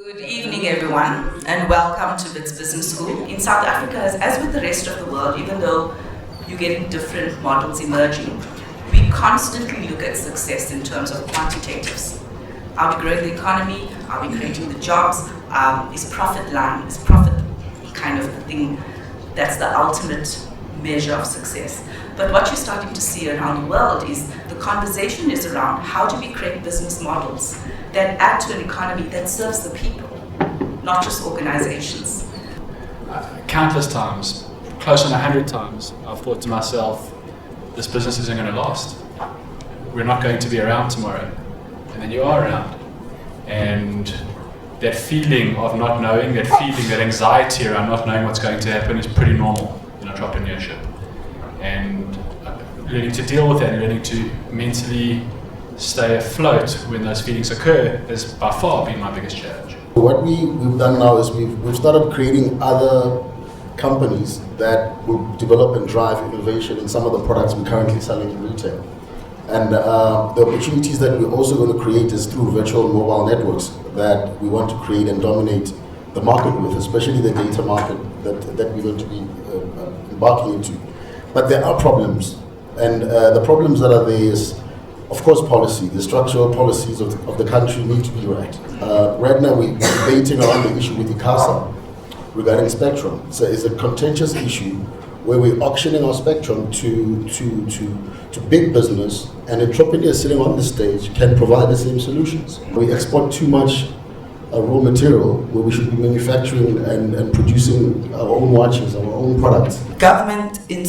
Good evening, everyone, and welcome to WITS Business School. In South Africa, as with the rest of the world, even though you're getting different models emerging, we constantly look at success in terms of quantitatives. Are we growing the economy? Are we creating the jobs? Is profit kind of the thing that's the ultimate measure of success? But what you're starting to see around the world is the conversation is around how do we create business models that add to an economy that serves the people, not just organizations. Countless times, close on 100 times, I've thought to myself, this business isn't going to last. We're not going to be around tomorrow. And then you are around. And that feeling of not knowing, that anxiety around not knowing what's going to happen is pretty normal in entrepreneurship. And learning to deal with that, learning to mentally stay afloat when those feelings occur has by far been my biggest challenge. What we've done now is we've started creating other companies that will develop and drive innovation in some of the products we're currently selling in retail. And the opportunities that we're also going to create is through virtual mobile networks that we want to create and dominate the market with, especially the data market that we're going to be embarking into. But there are problems, and the problems that are there is, of course, policy. The structural policies of the country need to be right. Right now, we're debating around the issue with ICASA regarding spectrum. So it's a contentious issue where we're auctioning our spectrum to big business, and entrepreneurs sitting on the stage can provide the same solutions. We export too much raw material where we should be manufacturing and producing our own watches, our own products. Government in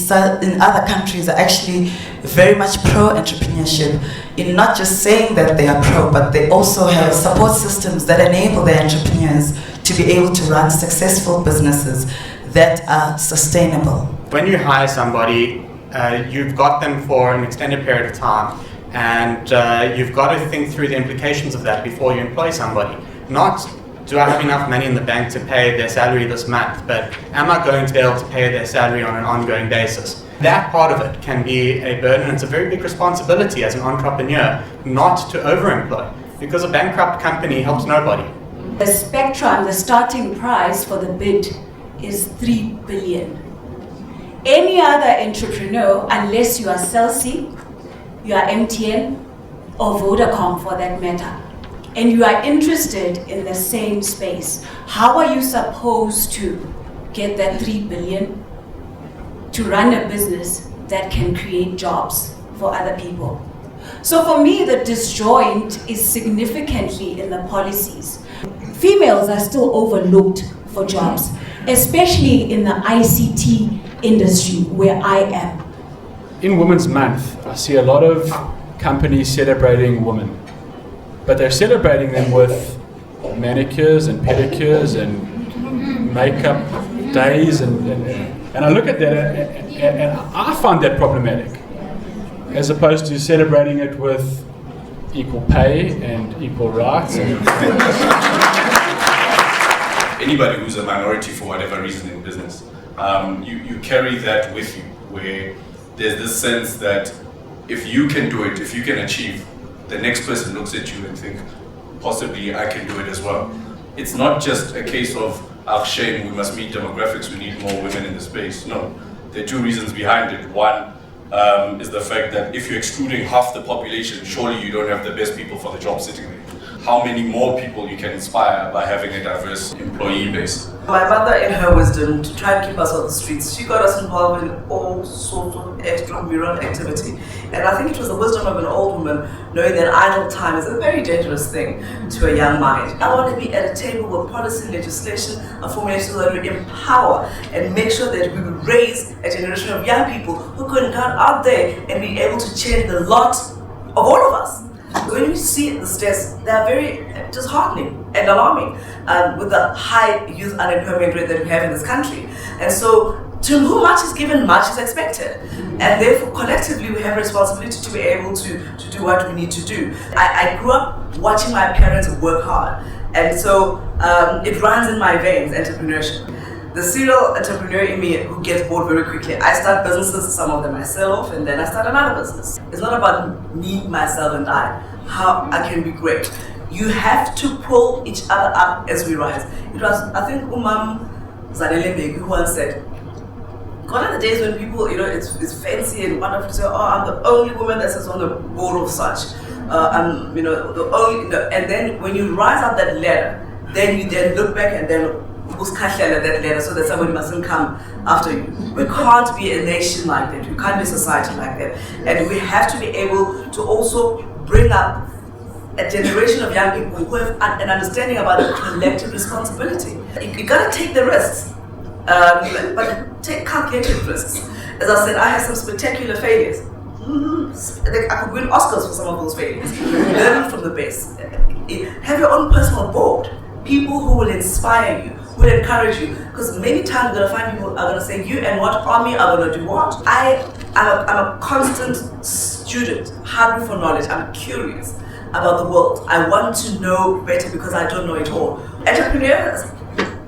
other countries are actually very much pro-entrepreneurship, in not just saying that they are pro, but they also have support systems that enable their entrepreneurs to be able to run successful businesses that are sustainable. When you hire somebody, you've got them for an extended period of time, and you've got to think through the implications of that before you employ somebody. Not, do I have enough money in the bank to pay their salary this month, but am I going to be able to pay their salary on an ongoing basis? That part of it can be a burden. It's a very big responsibility as an entrepreneur not to overemploy, because a bankrupt company helps nobody. The spectrum, the starting price for the bid is 3 billion. Any other entrepreneur, unless you are Celsi, you are MTN, or Vodacom for that matter, and you are interested in the same space, how are you supposed to get that 3 billion to run a business that can create jobs for other people? So for me, the disjoint is significantly in the policies. Females are still overlooked for jobs, especially in the ICT industry where I am. In Women's Month, I see a lot of companies celebrating women. But they're celebrating them with manicures and pedicures and makeup days, and I look at that and I find that problematic, as opposed to celebrating it with equal pay and equal rights. Anybody who's a minority for whatever reason in business, you carry that with you, where there's this sense that if you can do it, if you can achieve, the next person looks at you and think, possibly I can do it as well. It's not just a case of, shame, we must meet demographics, we need more women in the space. No, there are two reasons behind it. One is the fact that if you're excluding half the population, surely you don't have the best people for the job sitting there. How many more people you can inspire by having a diverse employee base? My mother, in her wisdom, to try and keep us on the streets, she got us involved in all sorts of extramural activity. And I think it was the wisdom of an old woman, knowing that idle time is a very dangerous thing to a young mind. I want to be at a table where policy, legislation are formulated so that we empower and make sure that we would raise a generation of young people who can come out there and be able to change the lot of all of us. When you see the stats, they are very disheartening and alarming with the high youth unemployment rate that we have in this country. And so, to whom much is given, much is expected. And therefore, collectively, we have a responsibility to be able to do what we need to do. I grew up watching my parents work hard. And so, it runs in my veins, entrepreneurship. The serial entrepreneur in me who gets bored very quickly. I start businesses, some of them myself, and then I start another business. It's not about me, myself, and I, how I can be great. You have to pull each other up as we rise. It was, I think, Umam Zanele who once said, gone are the days when people, it's fancy and wonderful to say, oh, I'm the only woman that sits on the board of such. I'm, the only, and then when you rise up that ladder, then you then look back and then that ladder so that somebody mustn't come after you. We can't be a nation like that. We can't be a society like that. And we have to be able to also bring up a generation of young people who have an understanding about the collective responsibility. You gotta take the risks, but take calculated risks. As I said, I had some spectacular failures. I could win Oscars for some of those failures. Learning from the best. Have your own personal board. People who will inspire you, who will encourage you. Because many times you're going to find people are going to say, you and what army are going to do what? I'm a constant student, hungry for knowledge. I'm curious about the world. I want to know better because I don't know it all. Entrepreneurs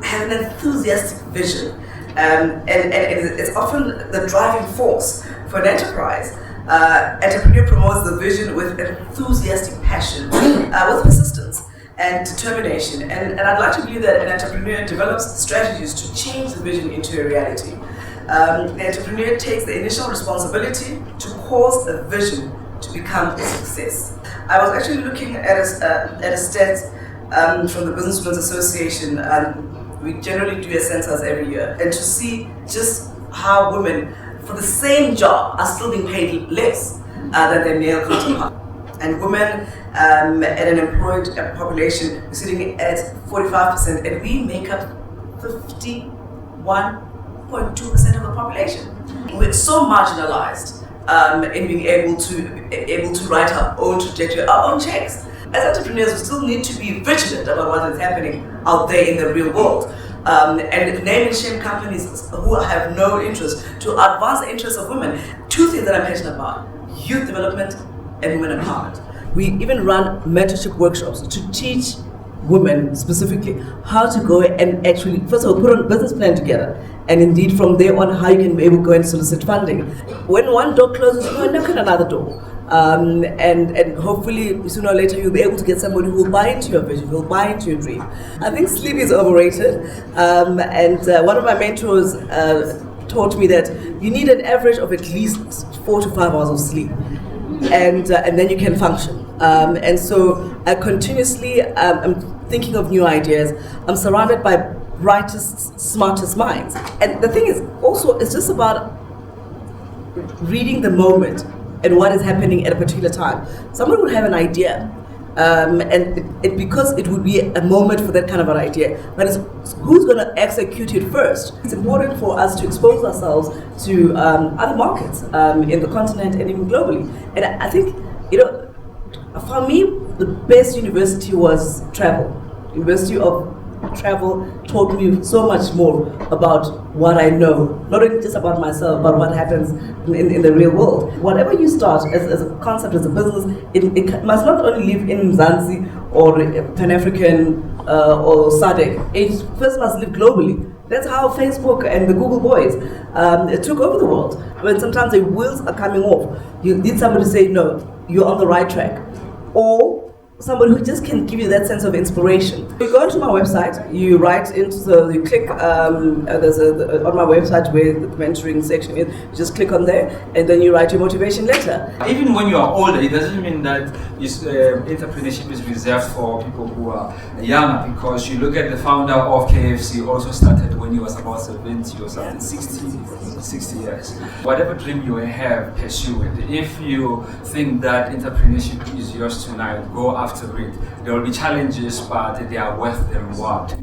have an enthusiastic vision, and it's often the driving force for an enterprise. Entrepreneur promotes the vision with enthusiastic passion, with persistence and determination. And I'd like to believe that an entrepreneur develops strategies to change the vision into a reality. The entrepreneur takes the initial responsibility to cause a vision to become a success. I was actually looking at a stat from the Businesswomen's Association. We generally do a census every year, and to see just how women for the same job are still being paid less than their male counterparts. And women at an employed population are sitting at 45%, and we make up 51.2% of the population. We're so marginalized in being able to write our own trajectory, our own checks. As entrepreneurs, we still need to be vigilant about what is happening out there in the real world. And name and shame companies who have no interest to advance the interests of women. Two things that I'm passionate about: youth development and women empowerment. We even run mentorship workshops to teach women specifically how to go and actually, first of all, put a business plan together, and indeed from there on how you can be able to go and solicit funding. When one door closes, you knock on another door. And hopefully sooner or later you'll be able to get somebody who will buy into your vision, who will buy into your dream. I think sleep is overrated, and one of my mentors taught me that you need an average of at least 4 to 5 hours of sleep, and then you can function. And so I continuously I'm thinking of new ideas. I'm surrounded by brightest, smartest minds, and the thing is also it's just about reading the moment and what is happening at a particular time. Someone would have an idea, and because it would be a moment for that kind of an idea, but it's who's going to execute it first. It's important for us to expose ourselves to other markets in the continent and even globally. And I think, for me, the best university was travel. University of Travel taught me so much more about what I know, not only just about myself, but what happens in the real world. Whatever you start as a concept, as a business, it must not only live in Mzansi or Pan-African or SADC, it first must live globally. That's how Facebook and the Google boys took over the world. When sometimes the wheels are coming off, you need somebody to say, no, you're on the right track. Or somebody who just can give you that sense of inspiration. You go onto my website, you write into you click, there's on my website where the mentoring section is, you just click on there and then you write your motivation letter. Even when you are older, it doesn't mean that entrepreneurship is reserved for people who are younger, because you look at the founder of KFC also started when he was about 70 or something, 60 years. Whatever dream you have, pursue it. If you think that entrepreneurship is yours tonight, go after it. There will be challenges, but they are worth the reward.